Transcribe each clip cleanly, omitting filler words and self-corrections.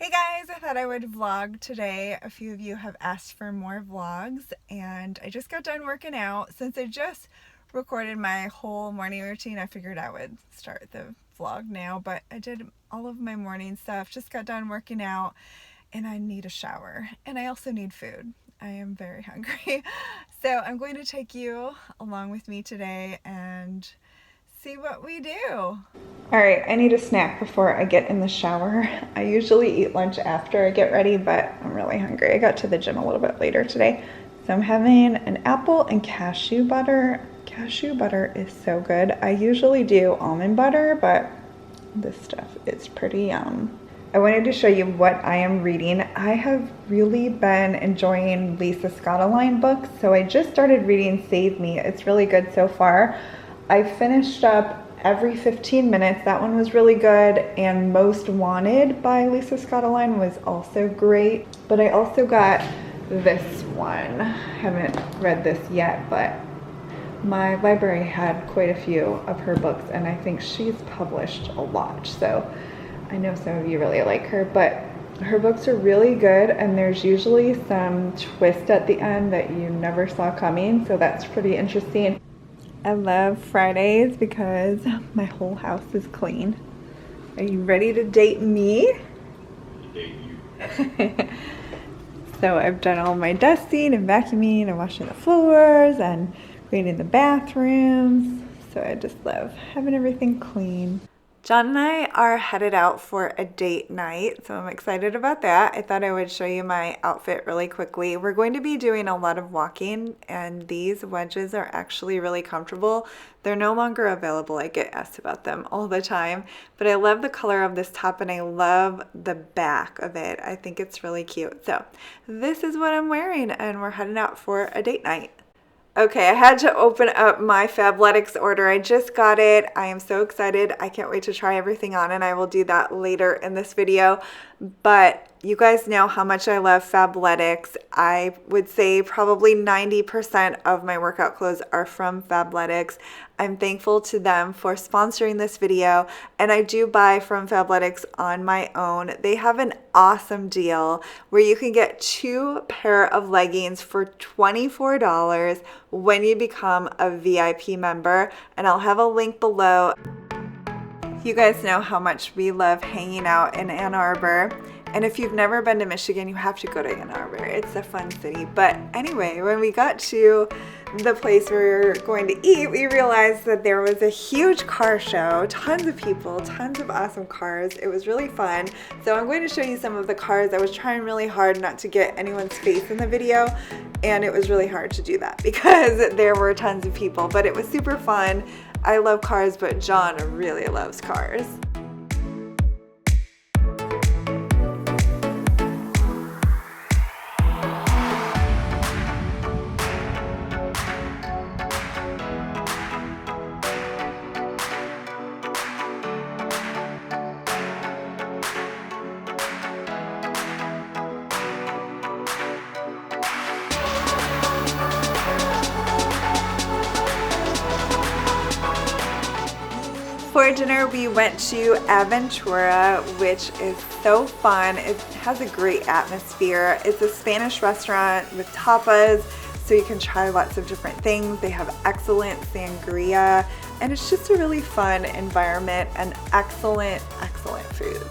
Hey guys, I thought I would vlog today. A few of you have asked for more vlogs and I just got done working out. Since I just recorded my whole morning routine, I figured I would start the vlog now, but I did all of my morning stuff, just got done working out and I need a shower and I also need food. I am very hungry. So I'm going to take you along with me today and see what we do. All right, I need a snack before I get in the shower. I usually eat lunch after I get ready, but I'm really hungry. I got to the gym a little bit later today. So I'm having an apple and cashew butter. Cashew butter is so good. I usually do almond butter, but this stuff is pretty yum. I wanted to show you what I am reading. I have really been enjoying Lisa Scott books, so I just started reading Save Me. It's really good so far. I finished up Every 15 Minutes. That one was really good, and Most Wanted by Lisa Scott was also great. But I also got this one. I haven't read this yet, but my library had quite a few of her books, and I think she's published a lot, so I know some of you really like her, but her books are really good, and there's usually some twist at the end that you never saw coming, so that's pretty interesting. I love Fridays because my whole house is clean. Are you ready to date me? Date you. So I've done all my dusting and vacuuming and washing the floors and cleaning the bathrooms. So I just love having everything clean. John and I are headed out for a date night, so I'm excited about that. I thought I would show you my outfit really quickly. We're going to be doing a lot of walking, and these wedges are actually really comfortable. They're no longer available. I get asked about them all the time, but I love the color of this top and I love the back of it. I think it's really cute. So this is what I'm wearing, and we're heading out for a date night. Okay, I had to open up my Fabletics order. I just got it. I am so excited. I can't wait to try everything on, and I will do that later in this video. But you guys know how much I love Fabletics. I would say probably 90% of my workout clothes are from Fabletics. I'm thankful to them for sponsoring this video, and I do buy from Fabletics on my own. They have an awesome deal where you can get 2 pair of leggings for $24 when you become a VIP member, and I'll have a link below. You guys know how much we love hanging out in Ann Arbor. And if you've never been to Michigan, you have to go to Ann Arbor. It's a fun city. But anyway, when we got to the place we were going to eat, we realized that there was a huge car show, tons of people, tons of awesome cars. It was really fun. So I'm going to show you some of the cars. I was trying really hard not to get anyone's face in the video, and it was really hard to do that because there were tons of people, but it was super fun. I love cars, but John really loves cars. For dinner, we went to Aventura, which is so fun. It has a great atmosphere. It's a Spanish restaurant with tapas, so you can try lots of different things. They have excellent sangria, and it's just a really fun environment and excellent, excellent food.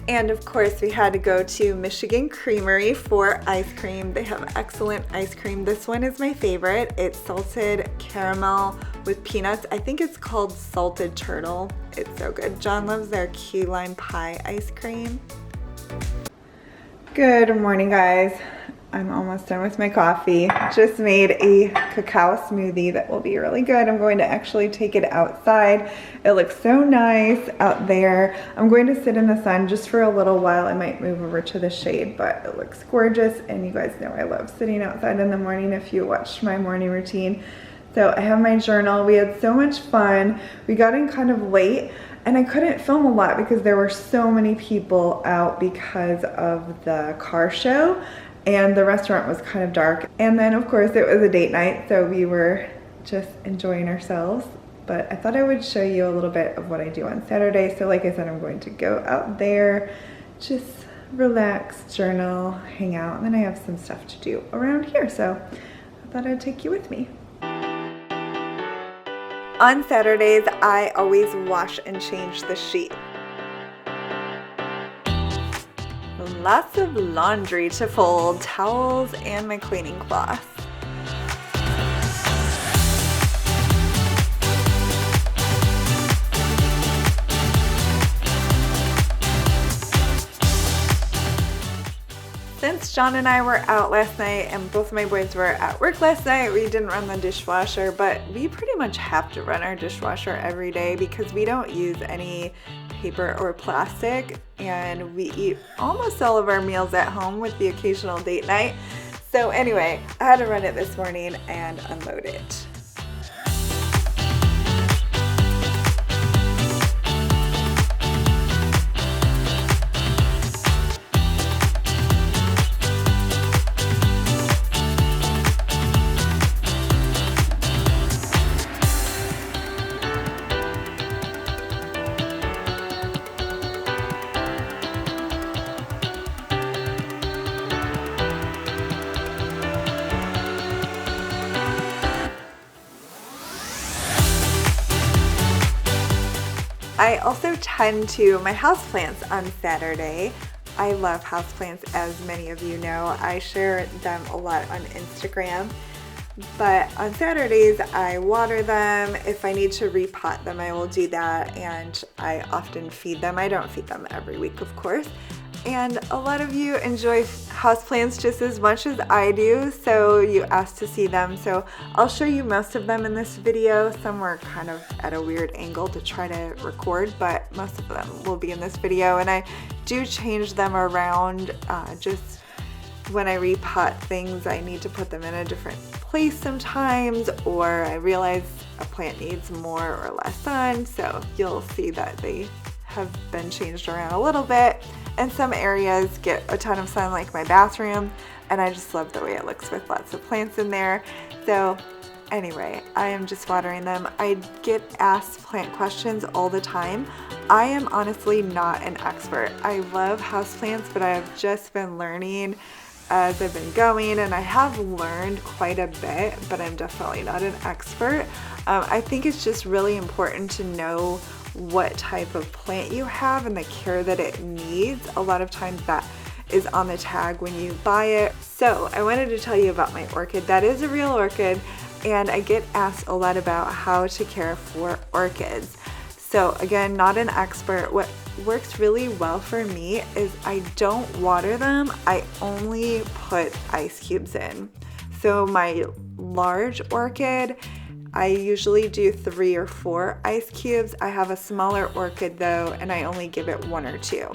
And of course, we had to go to Michigan Creamery for ice cream. They have excellent ice cream. This one is my favorite. It's salted caramel with peanuts. I think it's called Salted Turtle. It's so good. John loves their key lime pie ice cream. Good morning, guys. I'm almost done with my coffee. Just made a cacao smoothie that will be really good. I'm going to actually take it outside. It looks so nice out there. I'm going to sit in the sun just for a little while. I might move over to the shade, but it looks gorgeous. And you guys know I love sitting outside in the morning if you watched my morning routine. So I have my journal. We had so much fun. We got in kind of late and I couldn't film a lot because there were so many people out because of the car show. And the restaurant was kind of dark. And then of course it was a date night, so we were just enjoying ourselves. But I thought I would show you a little bit of what I do on Saturday. So like I said, I'm going to go out there, just relax, journal, hang out, and then I have some stuff to do around here. So I thought I'd take you with me. On Saturdays, I always wash and change the sheet. Lots of laundry to fold, towels, and my cleaning cloth. Since John and I were out last night and both of my boys were at work last night, we didn't run the dishwasher, but we pretty much have to run our dishwasher every day because we don't use any paper or plastic, and we eat almost all of our meals at home with the occasional date night. So anyway, I had to run it this morning and unload it. I also tend to my houseplants on Saturday. I love houseplants, as many of you know. I share them a lot on Instagram. But on Saturdays, I water them. If I need to repot them, I will do that. And I often feed them. I don't feed them every week, of course. And a lot of you enjoy houseplants just as much as I do, so you asked to see them. So I'll show you most of them in this video. Some were kind of at a weird angle to try to record, but most of them will be in this video. And I do change them around just when I repot things. I need to put them in a different place sometimes, or I realize a plant needs more or less sun. So you'll see that they have been changed around a little bit. And some areas get a ton of sun, like my bathroom, and I just love the way it looks with lots of plants in there. So anyway, I am just watering them. I get asked plant questions all the time. I am honestly not an expert. I love houseplants, but I have just been learning as I've been going, and I have learned quite a bit, but I'm definitely not an expert. I think it's just really important to know what type of plant you have and the care that it needs. A lot of times that is on the tag when you buy it. So I wanted to tell you about my orchid. That is a real orchid, and I get asked a lot about how to care for orchids. So again, not an expert. What works really well for me is I don't water them. I only put ice cubes in. So my large orchid, I usually do 3 or 4 ice cubes. I have a smaller orchid though, and I only give it 1 or 2.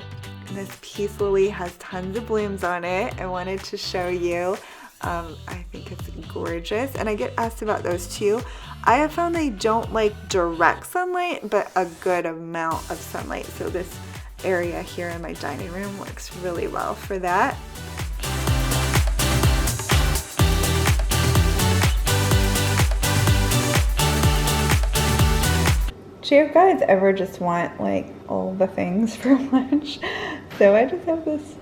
And this peace lily has tons of blooms on it. I wanted to show you. I think it's gorgeous, and I get asked about those too. I have found they don't like direct sunlight, but a good amount of sunlight. So this area here in my dining room works really well for that. Do you guys ever just want like all the things for lunch? So I just have this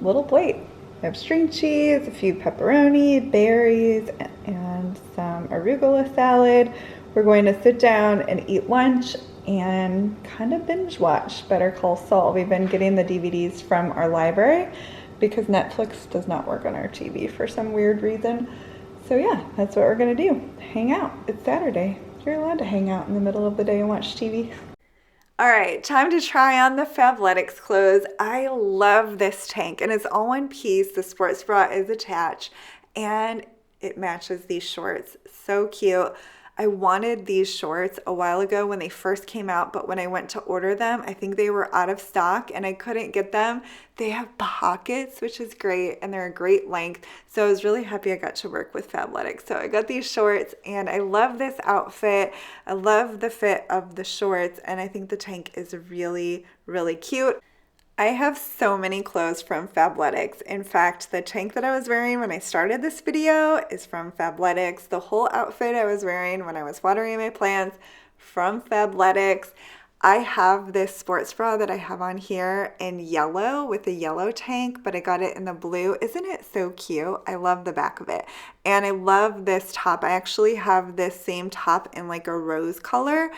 little plate. I have string cheese, a few pepperoni, berries, and some arugula salad. We're going to sit down and eat lunch and kind of binge watch Better Call Saul. We've been getting the DVDs from our library because Netflix does not work on our TV for some weird reason. So yeah, that's what we're gonna do. Hang out. It's Saturday. You're allowed to hang out in the middle of the day and watch TV. All right, time to try on the Fabletics clothes. I love this tank and it's all one piece. The sports bra is attached and it matches these shorts. So cute. I wanted these shorts a while ago when they first came out, but when I went to order them, I think they were out of stock and I couldn't get them. They have pockets, which is great, and they're a great length. So I was really happy I got to work with Fabletics. So I got these shorts and I love this outfit. I love the fit of the shorts and I think the tank is really, really cute. I have so many clothes from Fabletics. In fact, the tank that I was wearing when I started this video is from Fabletics. The whole outfit I was wearing when I was watering my plants from Fabletics. I have this sports bra that I have on here in yellow with a yellow tank, but I got it in the blue. Isn't it so cute? I love the back of it. And I love this top. I actually have this same top in like a rose color.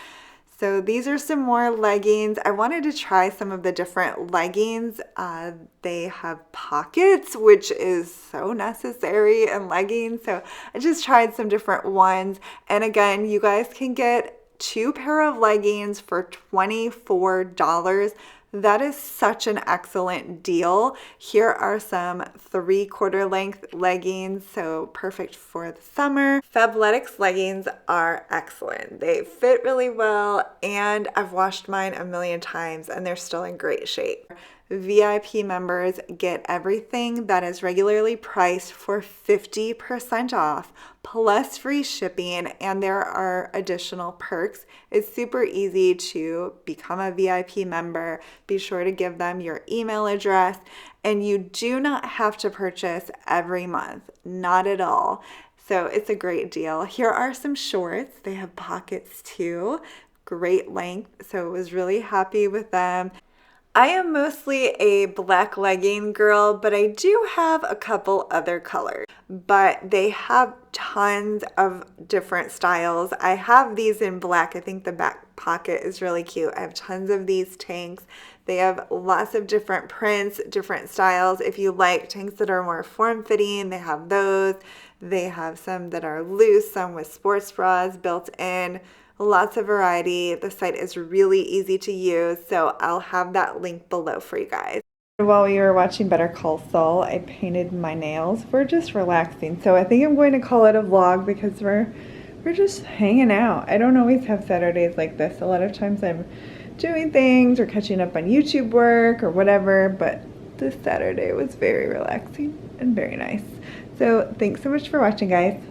So these are some more leggings. I wanted to try some of the different leggings. They have pockets, which is so necessary in leggings. So I just tried some different ones. And again, you guys can get 2 pair of leggings for $24. That is such an excellent deal. Here are some 3/4 length leggings, so perfect for the summer. Fabletics leggings are excellent. They fit really well, and I've washed mine a million times and they're still in great shape. VIP members get everything that is regularly priced for 50% off, plus free shipping, and there are additional perks. It's super easy to become a VIP member. Be sure to give them your email address, and you do not have to purchase every month, not at all. So it's a great deal. Here are some shorts. They have pockets too, great length, so I was really happy with them. I am mostly a black legging girl, but I do have a couple other colors. But they have tons of different styles. I have these in black. I think the back pocket is really cute. I have tons of these tanks. They have lots of different prints, different styles. If you like tanks that are more form-fitting, they have those. They have some that are loose, some with sports bras built in. Lots of variety. The site is really easy to use, so I'll have that link below for you guys. While we were watching Better Call Saul, I painted my nails. We're just relaxing, so I think I'm going to call it a vlog because we're just hanging out. I don't always have Saturdays like this. A lot of times I'm doing things or catching up on YouTube work or whatever, but this Saturday was very relaxing and very nice. So thanks so much for watching, guys.